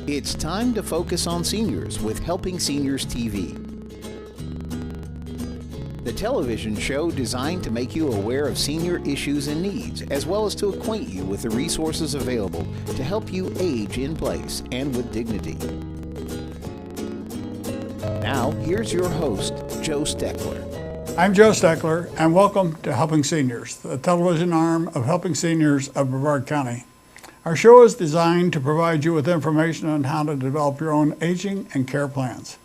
It's time to focus on seniors with Helping Seniors TV. The television show designed to make you aware of senior issues and needs, as well as to acquaint you with the resources available to help you age in place and with dignity. Now, here's your host, Joe Steckler. I'm Joe Steckler, and welcome to Helping Seniors, the television arm of Helping Seniors of Brevard County. Our show is designed to provide you with information on how to develop your own aging and care plans.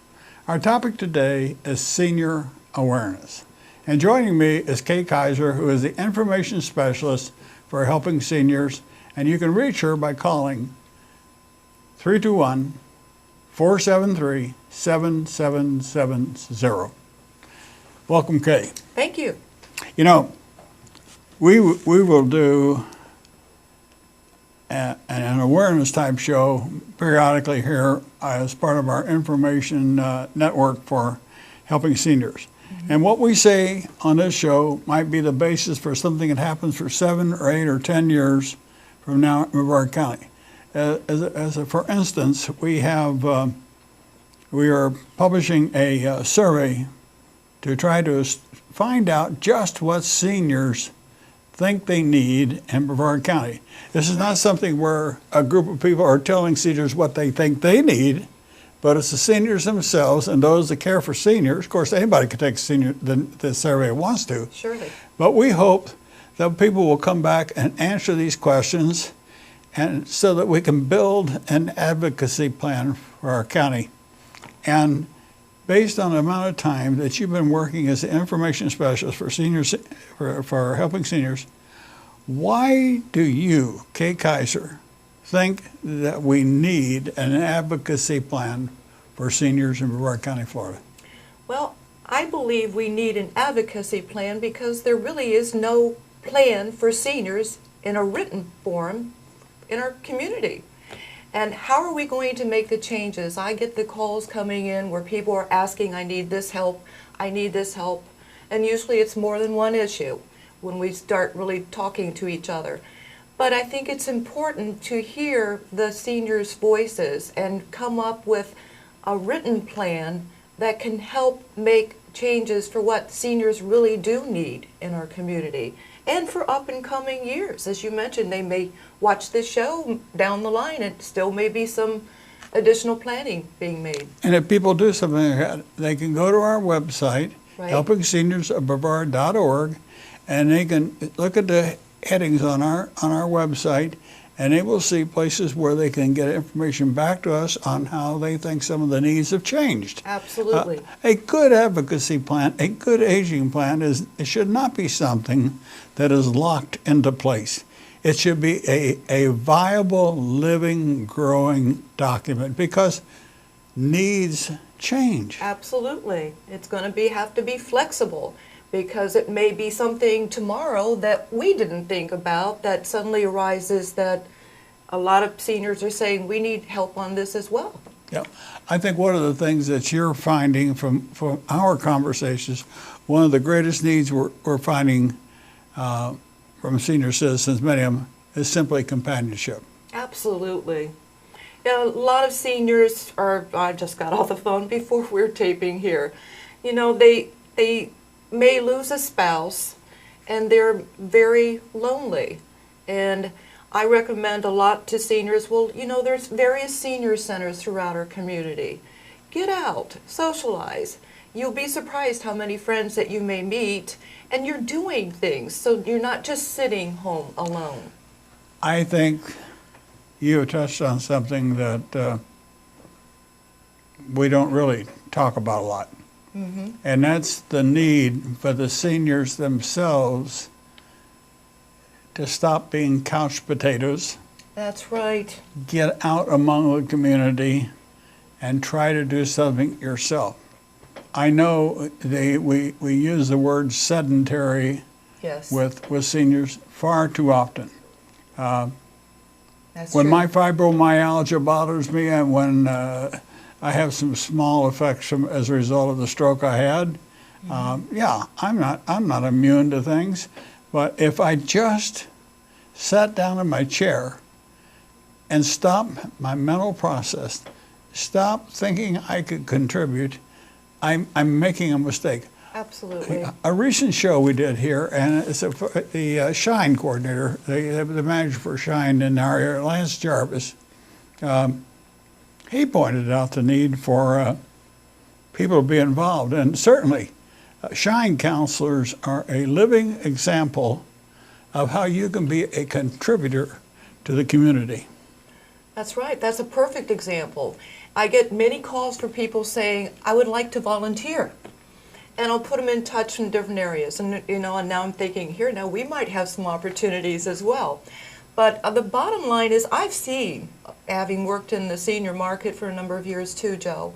Our topic today is senior awareness. And joining me is Kay Kaiser, who is the information specialist for Helping Seniors, and you can reach her by calling 321-473-7770. Welcome, Kay. Thank you. You know, we will do an awareness type show periodically here as part of our information network for Helping Seniors. Mm-hmm. And what we say on this show might be the basis for something that happens for 7 or 8 or 10 years from now in Brevard County. For instance, we are publishing a survey to try to find out just what seniors think they need in Brevard County. This is not something where a group of people are telling seniors what they think they need, but it's the seniors themselves and those that care for seniors. Of course, anybody can take the survey wants to. Surely. But we hope that people will come back and answer these questions, and so that we can build an advocacy plan for our county. And based on the amount of time that you've been working as an information specialist for seniors, for Helping Seniors, why do you, Kay Kaiser, think that we need an advocacy plan for seniors in Brevard County, Florida? Well, I believe we need an advocacy plan because there really is no plan for seniors in a written form in our community. And how are we going to make the changes? I get the calls coming in where people are asking, I need this help, I need this help. And usually it's more than one issue when we start really talking to each other. But I think it's important to hear the seniors' voices and come up with a written plan that can help make changes for what seniors really do need in our community. And for up and coming years. As you mentioned, they may watch this show down the line and still may be some additional planning being made. And if people do something like that, they can go to our website, right, helpingseniors.brevard.org, and they can look at the headings on our website, and they will see places where they can get information back to us on how they think some of the needs have changed. Absolutely. A good advocacy plan, a good aging plan, it should not be something that is locked into place. It should be a viable, living, growing document because needs change. Absolutely. It's going to have to be flexible because it may be something tomorrow that we didn't think about that suddenly arises that a lot of seniors are saying we need help on this as well. Yeah, I think one of the things that you're finding from our conversations, one of the greatest needs we're finding from senior citizens, many of them, is simply companionship. Absolutely. Yeah, a lot of seniors I just got off the phone before we're taping here. You know, they may lose a spouse and they're very lonely. And I recommend a lot to seniors, well, you know, there's various senior centers throughout our community. Get out, socialize. You'll be surprised how many friends that you may meet, and you're doing things, so you're not just sitting home alone. I think you have touched on something that we don't really talk about a lot. Mm-hmm. And that's the need for the seniors themselves to stop being couch potatoes. That's right. Get out among the community and try to do something yourself. I know we use the word sedentary, yes, with seniors far too often. That's when true. my fibromyalgia bothers me and when I have some small effects as a result of the stroke I had, yeah, I'm not immune to things, but if I just sat down in my chair and stopped my mental process, stopped thinking I could contribute, I'm making a mistake. Absolutely. A recent show we did here, and it's the Shine coordinator, the manager for Shine in our area, Lance Jarvis, he pointed out the need for people to be involved. And certainly, Shine counselors are a living example of how you can be a contributor to the community. That's right. That's a perfect example. I get many calls from people saying, I would like to volunteer. And I'll put them in touch in different areas. And, and now I'm thinking, here, now we might have some opportunities as well. But the bottom line is, I've seen, having worked in the senior market for a number of years too, Joe,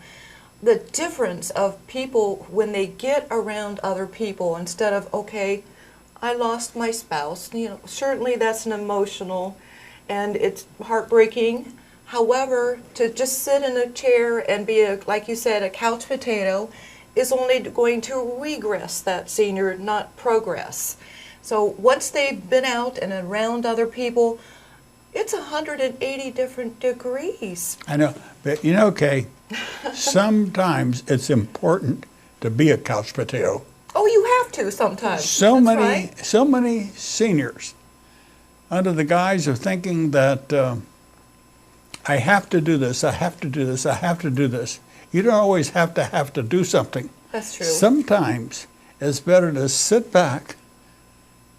the difference of people when they get around other people instead of, okay, I lost my spouse. Certainly that's an emotional and it's heartbreaking. However, to just sit in a chair and be, like you said, a couch potato is only going to regress that senior, not progress. So once they've been out and around other people, it's 180 different degrees. I know, but Kay, sometimes it's important to be a couch potato. Oh, you have to sometimes. So That's many, right. so many seniors, under the guise of thinking that I have to do this, I have to do this, I have to do this. You don't always have to do something. That's true. Sometimes it's better to sit back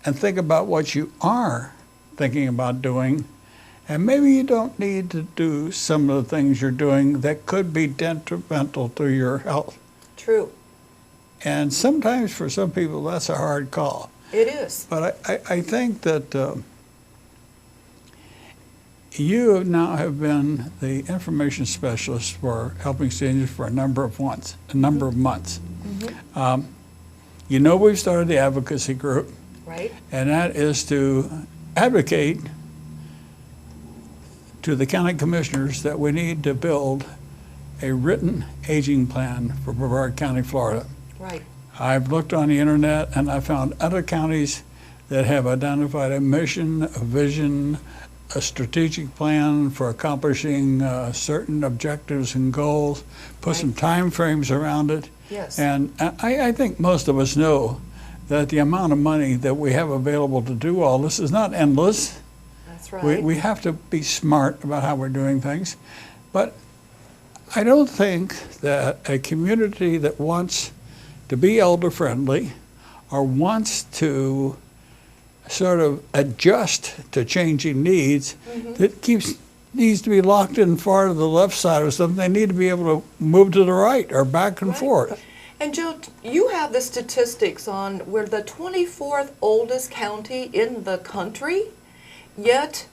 and think about what you are thinking about doing, and maybe you don't need to do some of the things you're doing that could be detrimental to your health. True. And sometimes for some people that's a hard call. It is. But I think that you now have been the information specialist for helping seniors for a number of months. Mm-hmm. We've started the advocacy group, Right. and that is to advocate to the county commissioners that we need to build a written aging plan for Brevard County, Florida. Right. I've looked on the internet and I found other counties that have identified a mission, a vision, a strategic plan for accomplishing certain objectives and goals, put some time frames around it. Yes. And I think most of us know that the amount of money that we have available to do all this is not endless. That's right. We have to be smart about how we're doing things. But I don't think that a community that wants to be elder friendly or wants to sort of adjust to changing needs, that needs to be locked in far to the left side or something. They need to be able to move to the right or back and Right. forth. And Joe, you have the statistics on we're the 24th oldest county in the country, yet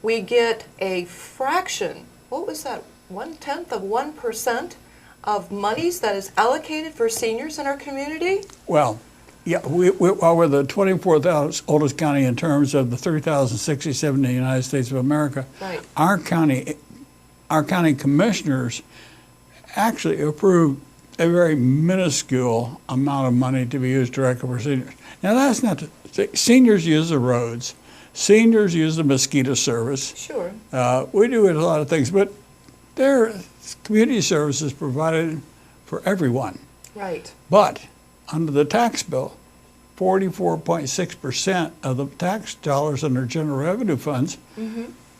we get a fraction, what was that, 0.1% of monies that is allocated for seniors in our community? Well, yeah, while we're the 24th oldest county in terms of the 3,067 in the United States of America, Right. our county commissioners actually approved a very minuscule amount of money to be used directly for seniors. Now that's not to say, seniors use the roads, seniors use the mosquito service. Sure. We do a lot of things, but there are community services provided for everyone. Right. But under the tax bill, 44.6% of the tax dollars under general revenue funds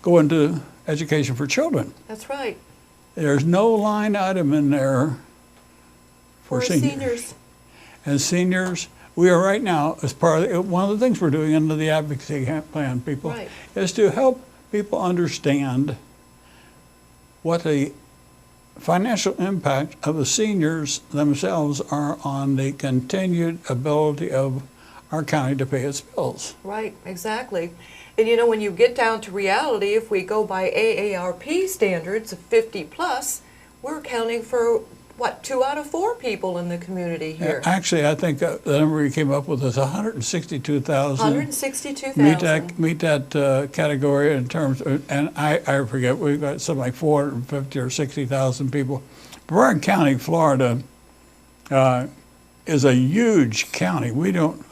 go into education for children. That's right. There's no line item in there for seniors. And seniors, we are right now, as part of one of the things we're doing under the Advocacy Plan, people, Right. is to help people understand what the financial impact of the seniors themselves are on the continued ability of our county to pay its bills. Right, exactly. And when you get down to reality, if we go by AARP standards of 50 plus, we're accounting for, 2 out of 4 people in the community here? Actually, I think the number we came up with is 162,000. 162,000. Meet that category in terms of, and I forget, we've got something like 450 or 60,000 people. Brevard County, Florida is a huge county. We don't,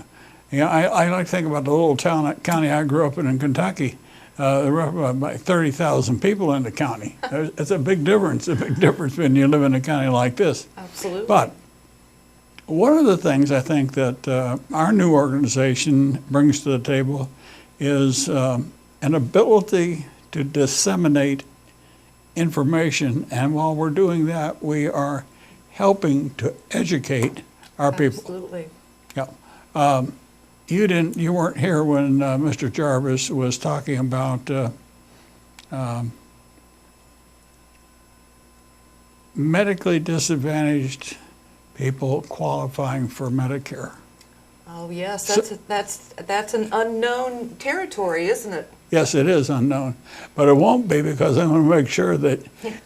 Yeah, I like to think about the little county I grew up in Kentucky. There were about 30,000 people in the county. It's a big difference when you live in a county like this. Absolutely. But one of the things I think that our new organization brings to the table is an ability to disseminate information, and while we're doing that, we are helping to educate our people. Absolutely. Yeah. You weren't here when Mr. Jarvis was talking about medically disadvantaged people qualifying for Medicare. Oh yes, that's an unknown territory, isn't it? Yes, it is unknown, but it won't be, because I want to make sure that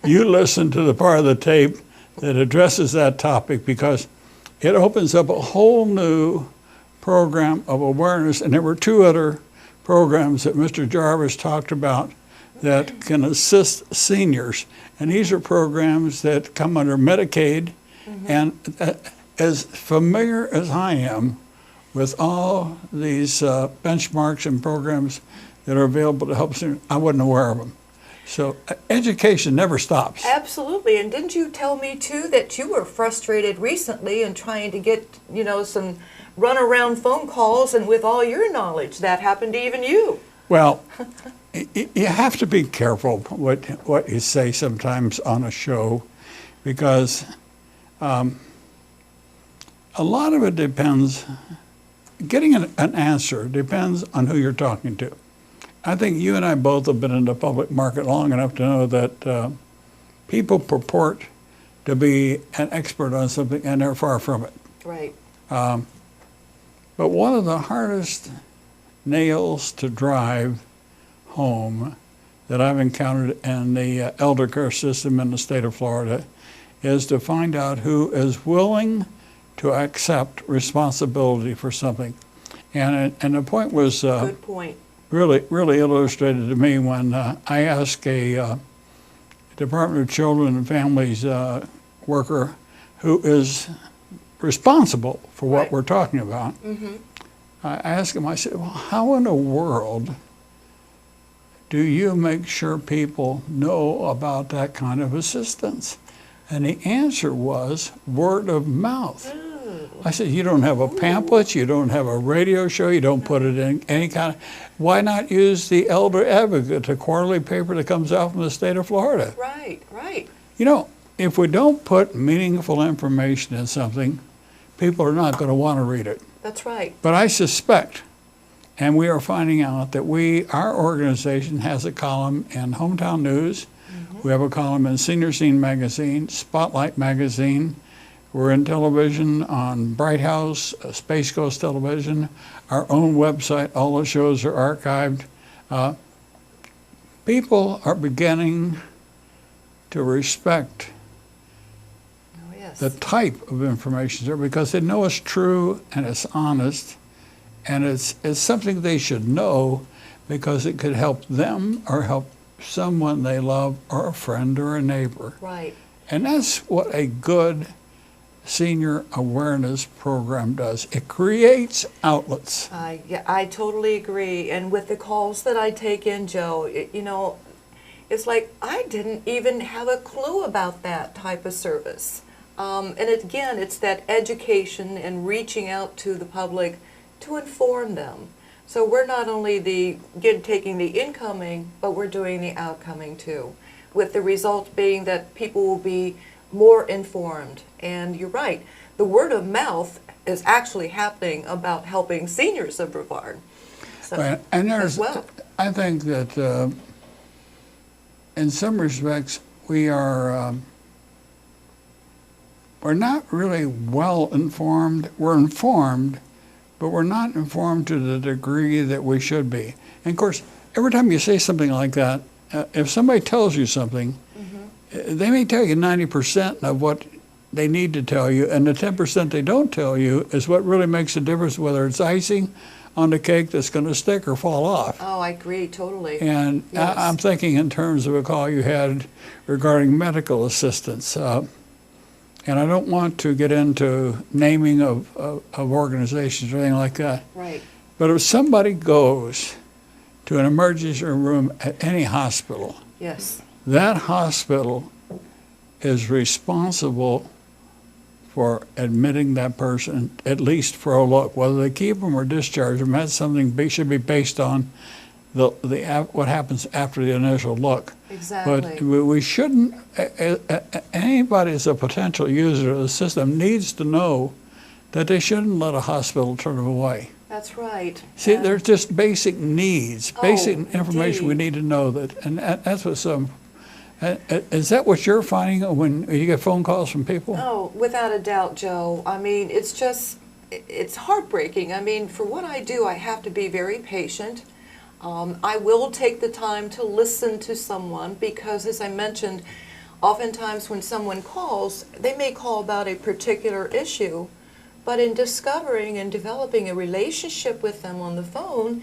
you listen to the part of the tape that addresses that topic, because it opens up a whole new program of awareness. And there were two other programs that Mr. Jarvis talked about that can assist seniors. And these are programs that come under Medicaid. And as familiar as I am with all these benchmarks and programs that are available to help seniors, I wasn't aware of them. So education never stops. Absolutely. And didn't you tell me too that you were frustrated recently in trying to get, some runaround phone calls, and with all your knowledge, that happened to even you? Well, you have to be careful what you say sometimes on a show, because a lot of it depends, getting an answer depends on who you're talking to. I think you and I both have been in the public market long enough to know that people purport to be an expert on something, and they're far from it. Right. But one of the hardest nails to drive home that I've encountered in the elder care system in the state of Florida is to find out who is willing to accept responsibility for something. And the point was Good point. really illustrated to me when I asked a Department of Children and Families worker who is responsible for what we're talking about. I asked him, I said, well, how in the world do you make sure people know about that kind of assistance? And the answer was word of mouth. I said, you don't have a pamphlet, you don't have a radio show, you don't put it in any kind of, why not use the Elder Advocate, the quarterly paper that comes out from the state of Florida? Right. If we don't put meaningful information in something, people are not going to want to read it. That's right. But I suspect, and we are finding out, that our organization has a column in Hometown News. We have a column in Senior Scene Magazine, Spotlight Magazine. We're in television on Bright House, Space Coast Television, our own website. All the shows are archived. People are beginning to respect the type of information there, because they know it's true and it's honest, and it's something they should know, because it could help them or help someone they love, or a friend or a neighbor. Right. And that's what a good senior awareness program does. It creates outlets. I totally agree. And with the calls that I take in, Joe, it's like I didn't even have a clue about that type of service. And again, it's that education and reaching out to the public to inform them. So we're not only taking the incoming, but we're doing the outcoming too, with the result being that people will be more informed. And you're right, the word of mouth is actually happening about helping Seniors of Brevard. So, and there's, well. I think that in some respects we're not really well informed. We're informed, but we're not informed to the degree that we should be. And of course, every time you say something like that, if somebody tells you something, they may tell you 90% of what they need to tell you, and the 10% they don't tell you is what really makes a difference, whether it's icing on the cake that's going to stick or fall off. Oh, I agree, totally. And yes. I'm thinking in terms of a call you had regarding medical assistance. And I don't want to get into naming of organizations or anything like that. Right. But if somebody goes to an emergency room at any hospital, Yes. that hospital is responsible for admitting that person, at least for a look. Whether they keep them or discharge them, that's something should be based on what happens after the initial look. Exactly. But we shouldn't, anybody that's a potential user of the system needs to know that they shouldn't let a hospital turn them away. That's right. See, And- there's just basic needs, basic Oh, information we indeed. need to know that, and that's what some, is that what you're finding when you get phone calls from people? Oh, without a doubt, Joe. I mean, it's heartbreaking. I mean, for what I do, I have to be very patient. I will take the time to listen to someone because, as I mentioned, oftentimes when someone calls, they may call about a particular issue, but in discovering and developing a relationship with them on the phone,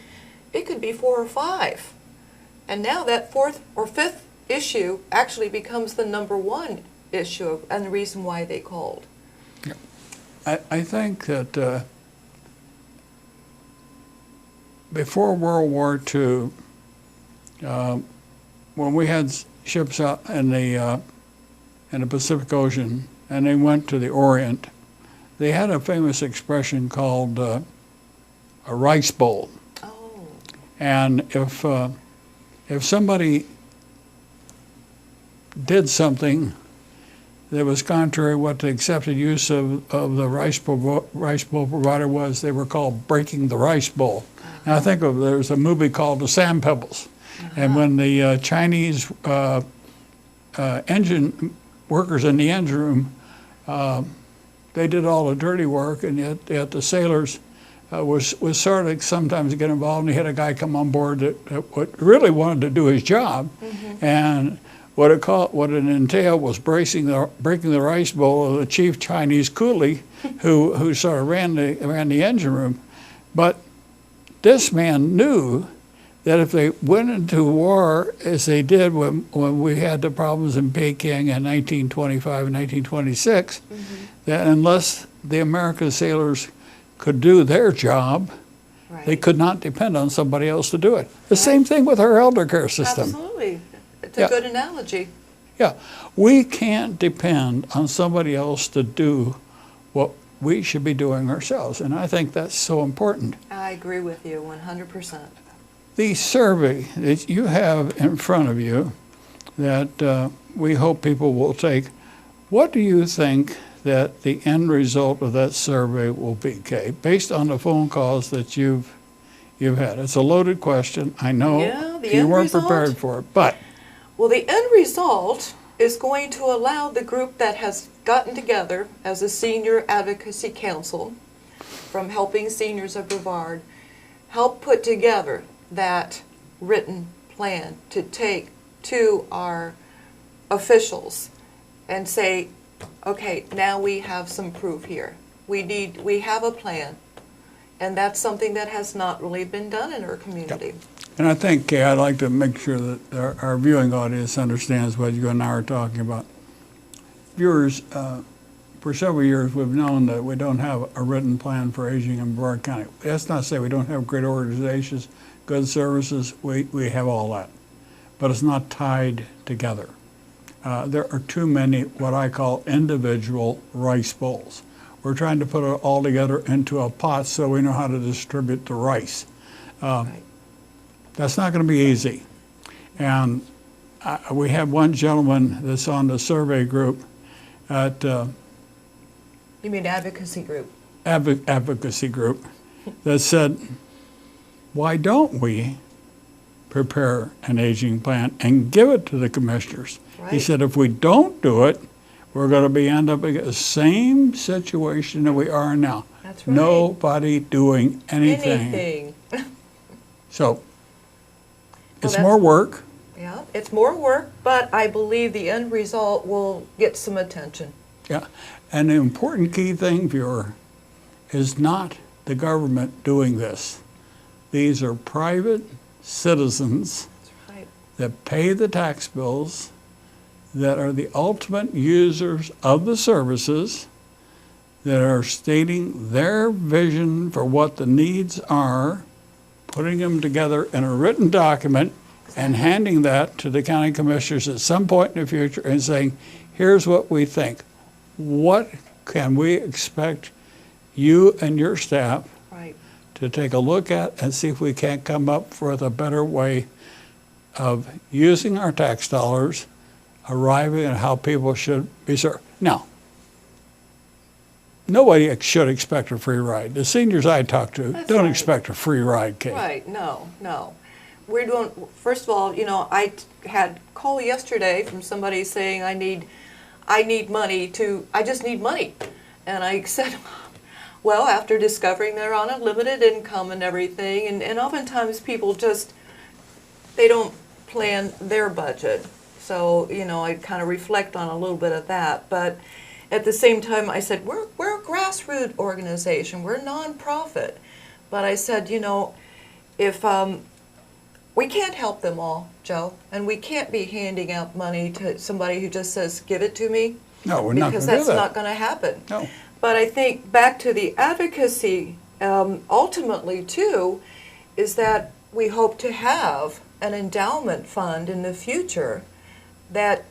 it could be 4 or 5. And now that 4th or 5th issue actually becomes the number 1 issue and the reason why they called. I think that before World War II, when we had ships out in the Pacific Ocean and they went to the Orient, they had a famous expression called a rice bowl. Oh, And if somebody did something that was contrary to what the accepted use of the rice bowl provider was, they were called breaking the rice bowl. And I think there's a movie called The Sand Pebbles. And when the Chinese engine workers in the engine room, they did all the dirty work, and yet the sailors was sort of sometimes get involved. And he had a guy come on board that really wanted to do his job, and what it entailed was breaking the rice bowl of the chief Chinese coolie, who sort of ran the engine room. But this man knew that if they went into war, as they did when we had the problems in Peking in 1925 and 1926, that unless the American sailors could do their job, right. they could not depend on somebody else to do it. The same thing with our elder care system. Absolutely. It's a Yeah. good analogy. Yeah, we can't depend on somebody else to do what we should be doing ourselves, and I think that's so important. I agree with you 100%. The survey that you have in front of you that we hope people will take, what do you think that the end result of that survey will be, Kay, based on the phone calls that you've had? It's a loaded question. I know Yeah, the you end weren't result? prepared for it, but Well, the end result is going to allow the group that has gotten together as a senior advocacy council from Helping Seniors of Brevard help put together that written plan to take to our officials and say, okay, now we have some proof here. We have a plan. And that's something that has not really been done in our community. and I think, Kay, I'd like to make sure that our viewing audience understands what you and I are talking about. Viewers, for several years, we've known that we don't have a written plan for aging in Brevard County. That's not to say we don't have great organizations, good services. We have all that, but it's not tied together. There are too many what I call individual rice bowls. We're trying to put it all together into a pot so we know how to distribute the rice. Right. That's not going to be easy. And we have one gentleman that's on the survey group at You mean advocacy group? advocacy group that said, why don't we prepare an aging plan and give it to the commissioners? He Right. said, if we don't do it, we're going to end up in the same situation that we are now. That's right. Nobody doing anything. Anything. So it's that's- more work. Yeah, it's more work, but I believe the end result will get some attention. Yeah. And the important key thing, viewer, is not the government doing this. These are private citizens That's right. that pay the tax bills, that are the ultimate users of the services, that are stating their vision for what the needs are, putting them together in a written document, and handing that to the county commissioners at some point in the future and saying, here's what we think. What can we expect you and your staff Right. to take a look at and see if we can't come up with a better way of using our tax dollars, arriving at how people should be served. Now, nobody should expect a free ride. The seniors I talk to don't right. expect a free ride, Kate. Right, no. We're doing, first of all, I had a call yesterday from somebody saying I just need money. And I said, well, after discovering they're on a limited income and everything, and oftentimes people they don't plan their budget. So, I kind of reflect on a little bit of that. But at the same time, I said, we're a grassroots organization, we're a nonprofit. But I said, if we can't help them all, Joe, and we can't be handing out money to somebody who just says, give it to me. No, we're not going to do that. Because that's not going to happen. No. But I think back to the advocacy, ultimately, too, is that we hope to have an endowment fund in the future that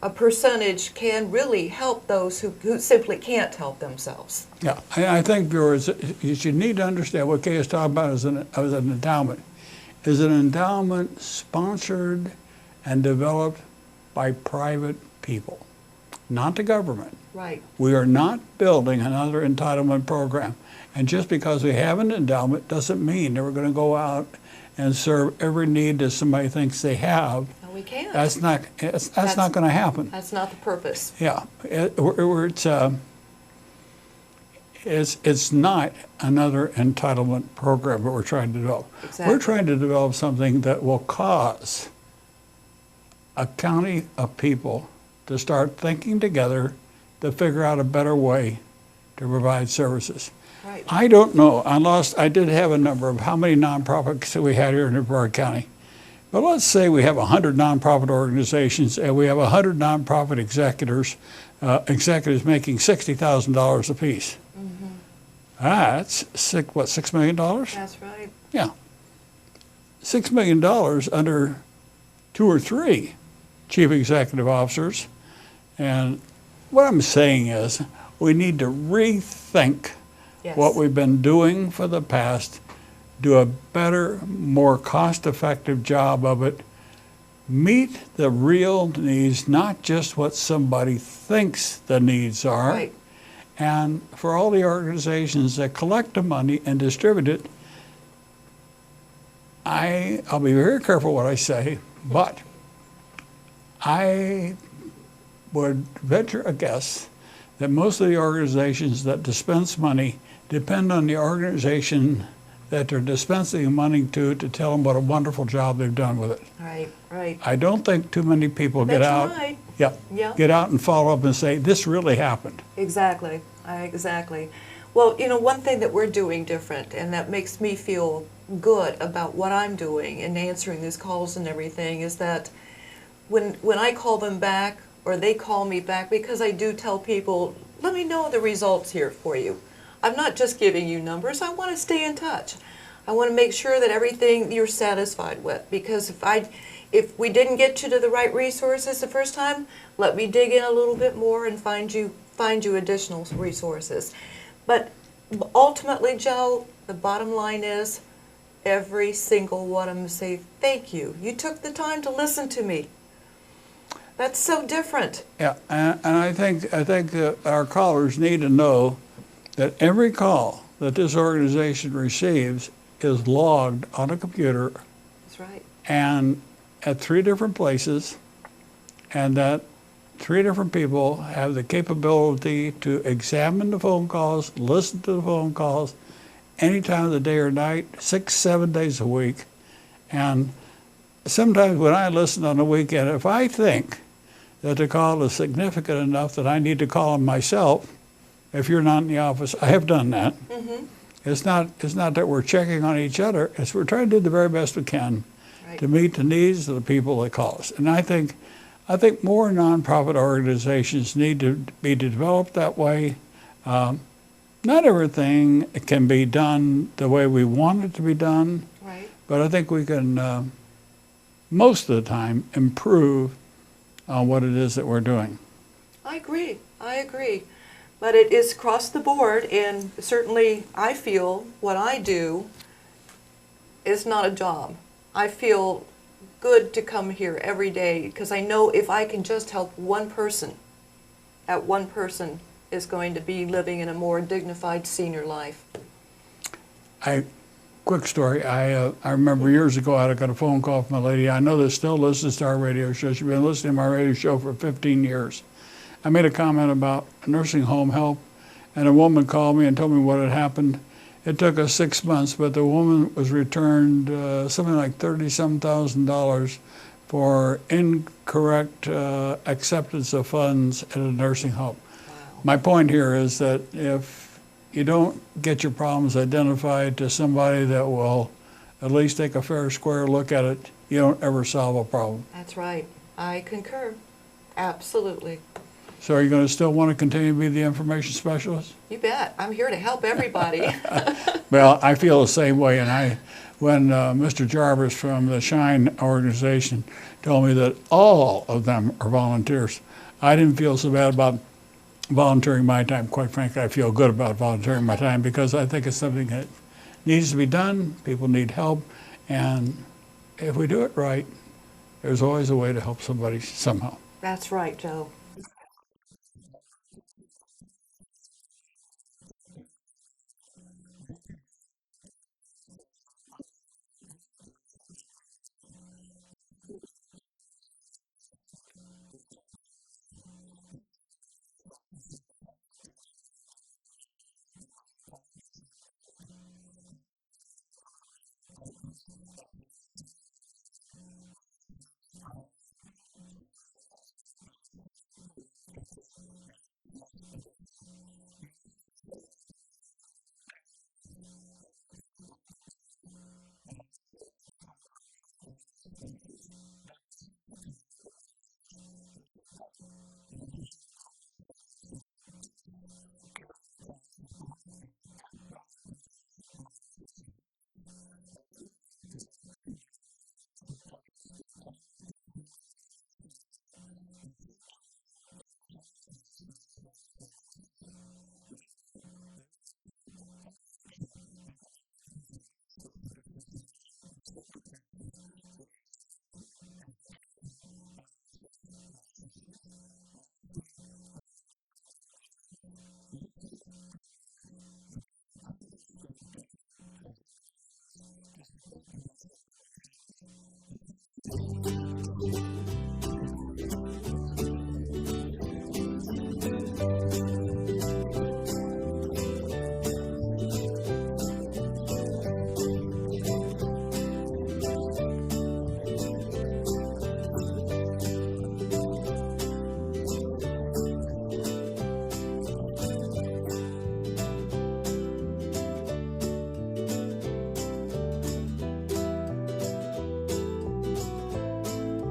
a percentage can really help those who simply can't help themselves. Yeah, I think, viewers, you need to understand what Kay is talking about as an endowment. Is an endowment sponsored and developed by private people, not the government. Right. We are not building another entitlement program. And just because we have an endowment doesn't mean that we're going to go out and serve every need that somebody thinks they have. No, we can't. That's not going to happen. That's not the purpose. Yeah, it's not another entitlement program that we're trying to develop. Exactly. We're trying to develop something that will cause a county of people to start thinking together to figure out a better way to provide services. Right. I don't know. I did have a number of how many nonprofits that we had here in Brevard County. But let's say we have 100 nonprofit organizations and we have 100 nonprofit executives making $60,000 apiece. Mm-hmm. That's $6 million? That's right. Yeah. $6 million under 2 or 3 chief executive officers. And what I'm saying is we need to rethink Yes. what we've been doing for the past, do a better, more cost-effective job of it, meet the real needs, not just what somebody thinks the needs are. Right. And for all the organizations that collect the money and distribute it, I'll be very careful what I say, but I would venture a guess that most of the organizations that dispense money depend on the organization that they're dispensing money to tell them what a wonderful job they've done with it. Right, right. I don't think too many people get That's out. right. Yeah, Yeah. get out and follow up and say, this really happened. Exactly. Exactly. Well, one thing that we're doing different, and that makes me feel good about what I'm doing and answering these calls and everything, is that when I call them back or they call me back, because I do tell people, let me know the results here for you. I'm not just giving you numbers. I want to stay in touch. I want to make sure that everything you're satisfied with, because if we didn't get you to the right resources the first time, let me dig in a little bit more and find you additional resources. But ultimately, Joe, the bottom line is every single one of them say, thank you. You took the time to listen to me. That's so different. Yeah, and I think our callers need to know that every call that this organization receives is logged on a computer. That's right. And at 3 different places, and that 3 different people have the capability to examine the phone calls, listen to the phone calls, any time of the day or night, 6, 7 days a week. And sometimes when I listen on the weekend, if I think that the call is significant enough that I need to call them myself, if you're not in the office, I have done that. Mm-hmm. It's not that we're checking on each other. It's we're trying to do the very best we can Right. to meet the needs of the people that call us. And I think I think more nonprofit organizations need to be developed that way. Not everything can be done the way we want it to be done, Right. but I think we can, most of the time, improve on what it is that we're doing. I agree. I agree. But it is across the board, and certainly I feel what I do is not a job. I feel good to come here every day because I know if I can just help one person, that one person is going to be living in a more dignified senior life. Quick story. I remember years ago I got a phone call from a lady I know that still listens to our radio show. She's been listening to my radio show for 15 years. I made a comment about nursing home help, and a woman called me and told me what had happened. It took us 6 months, but the woman was returned something like $30-some thousand for incorrect acceptance of funds at a nursing home. Wow. My point here is that if you don't get your problems identified to somebody that will at least take a fair, square look at it, you don't ever solve a problem. That's right. I concur. Absolutely. So are you going to still want to continue to be the information specialist? You bet. I'm here to help everybody. Well, I feel the same way, and when Mr. Jarvis from the Shine organization told me that all of them are volunteers, I didn't feel so bad about volunteering my time. Quite frankly, I feel good about volunteering my time because I think it's something that needs to be done. People need help, and if we do it right, there's always a way to help somebody somehow. That's right, Joe.